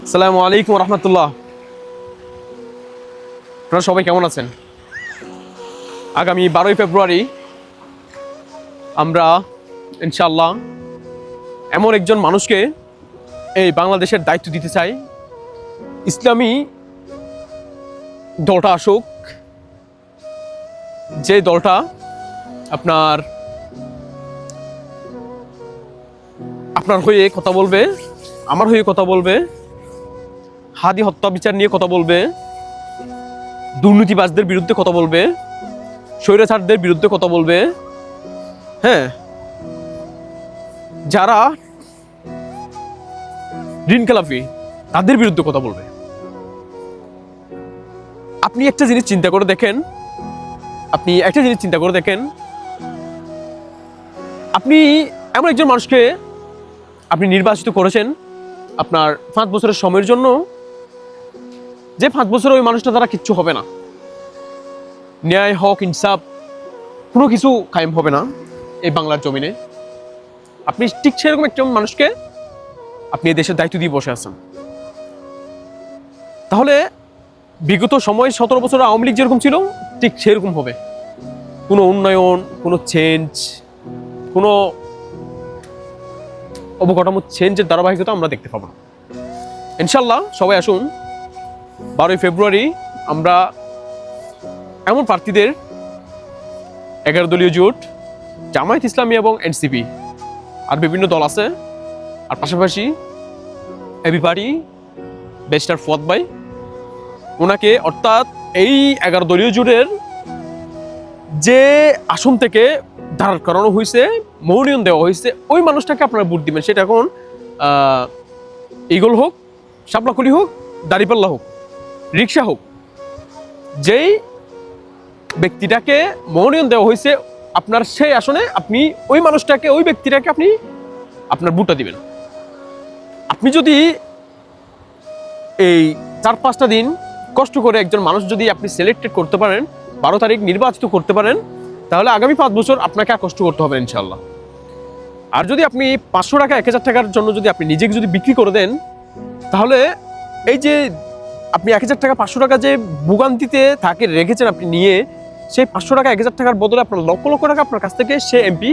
আসসালামু আলাইকুম রহমতুল্লাহ। আপনারা সবাই কেমন আছেন? আগামী 12ই ফেব্রুয়ারি আমরা ইনশাআল্লাহ এমন একজন মানুষকে এই বাংলাদেশের দায়িত্ব দিতে চাই। ইসলামী দলটা আসুক, যে দলটা আপনার হয়ে কথা বলবে, আমার হয়ে কথা বলবে, হাদি হত্যা বিচার নিয়ে কথা বলবে, দুর্নীতিবাজদের বিরুদ্ধে কথা বলবে, স্বৈরাচারদের বিরুদ্ধে কথা বলবে, হ্যাঁ, যারা ঋণ খেলাপি তাদের বিরুদ্ধে কথা বলবে। আপনি একটা জিনিস চিন্তা করে দেখেন, আপনি এমন একজন মানুষকে আপনি নির্বাচিত করেছেন আপনার 5 বছরের সময়ের জন্য, যে 5 বছরে ওই মানুষটা দ্বারা কিচ্ছু হবে না, ন্যায় হক ইনসাফ কোনো কিছু কায়েম হবে না এই বাংলার জমিনে। আপনি ঠিক সেরকম একজন মানুষকে আপনি এই দেশের দায়িত্ব দিয়ে বসে আছেন। তাহলে বিগত সময় 17 বছর আওয়ামী লীগ যেরকম ছিল ঠিক সেরকম হবে। কোনো উন্নয়ন, কোনো চেঞ্জ, কোনো অবকাঠামো চেঞ্জের ধারাবাহিকতা আমরা দেখতে পাবো না। ইনশাল্লাহ সবাই আসুন, 12ই ফেব্রুয়ারি আমরা এমন প্রার্থীদের 11 দলীয় জোট, জামায়াত ইসলামী এবং এনসিপি আর বিভিন্ন দল আছে, আর পাশাপাশি এবি পার্টি ব্যারিস্টার ফুয়াদ ভাই, ওনাকে অর্থাৎ এই 11 দলীয় জোটের যে আসন থেকে দাঁড় করানো হয়েছে, মনোনয়ন দেওয়া হয়েছে, ওই মানুষটাকে আপনারা ভোট দিবেন। সেটা এখন ইগল হোক, শাপলাখুলি হোক, দাঁড়িপাল্লা হোক, রিক্সা হোক, যেই ব্যক্তিটাকে মনোনয়ন দেওয়া হয়েছে আপনার সেই আসনে, আপনি ওই মানুষটাকে, ওই ব্যক্তিটাকে আপনি আপনার ভোটটা দিবেন। আপনি যদি এই 4-5টা দিন কষ্ট করে একজন মানুষ যদি আপনি সিলেক্টেড করতে পারেন, 12 তারিখ নির্বাচিত করতে পারেন, তাহলে আগামী 5 বছর আপনাকে আর কষ্ট করতে হবে ইনশাল্লাহ। আর যদি আপনি 500 টাকা 1000 টাকার জন্য যদি আপনি নিজেকে যদি বিক্রি করে দেন, তাহলে এই যে আপনি 1000 টাকা 500 টাকা যে ভোগান্তিতে তাকে রেখেছেন আপনি নিয়ে, সেই 500 টাকা 1000 টাকার বদলে আপনার লক্ষ লক্ষ টাকা আপনার কাছ থেকে সে এমপি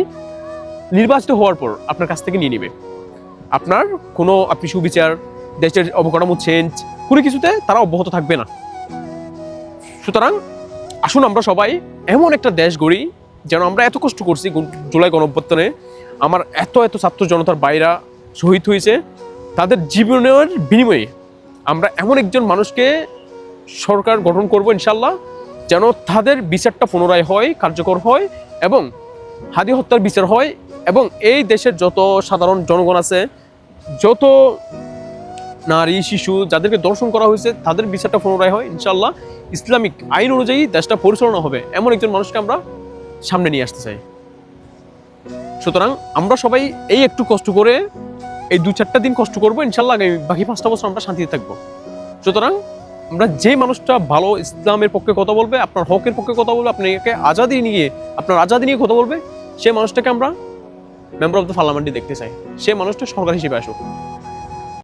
নির্বাচিত হওয়ার পর আপনার কাছ থেকে নিয়ে নেবে। আপনার কোনো আপনি সুবিচার, দেশের অবকাঠামো চেঞ্জ, কোনো কিছুতে তারা অব্যাহত থাকবে না। সুতরাং আসুন আমরা সবাই এমন একটা দেশ গড়ি, যেন আমরা এত কষ্ট করছি জুলাই গণঅভ্যুত্থানে, আমার এত ছাত্র জনতার ভাইরা শহীদ হয়েছে, তাদের জীবনের বিনিময়ে আমরা এমন একজন মানুষকে সরকার গঠন করব ইনশাল্লাহ, যেন তাদের বিচারটা পুনরায় হয়, কার্যকর হয়, এবং হাদি হত্যার বিচার হয়, এবং এই দেশের যত সাধারণ জনগণ আছে, যত নারী শিশু যাদেরকে দর্শন করা হয়েছে, তাদের বিচারটা পুনরায় হয় ইনশাল্লাহ। ইসলামিক আইন অনুযায়ী দেশটা পরিচালনা হবে, এমন একজন মানুষকে আমরা সামনে নিয়ে আসতে চাই। সুতরাং আমরা সবাই এই একটু কষ্ট করে, এই 2-4টা দিন কষ্ট করবো ইনশাল্লাহ, বাকি 5টা বছর আমরা শান্তিতে থাকবো। সুতরাং আমরা যে মানুষটা ভালো ইসলামের পক্ষে কথা বলবে, আপনার হকের পক্ষে কথা বলবে, আপনাকে আপনার আজাদি নিয়ে কথা বলবে, সে মানুষটাকে আমরা মেম্বার অফ দ্য পার্লামেন্টে দেখতে চাই। সে মানুষটা সরকার হিসেবে আসুক।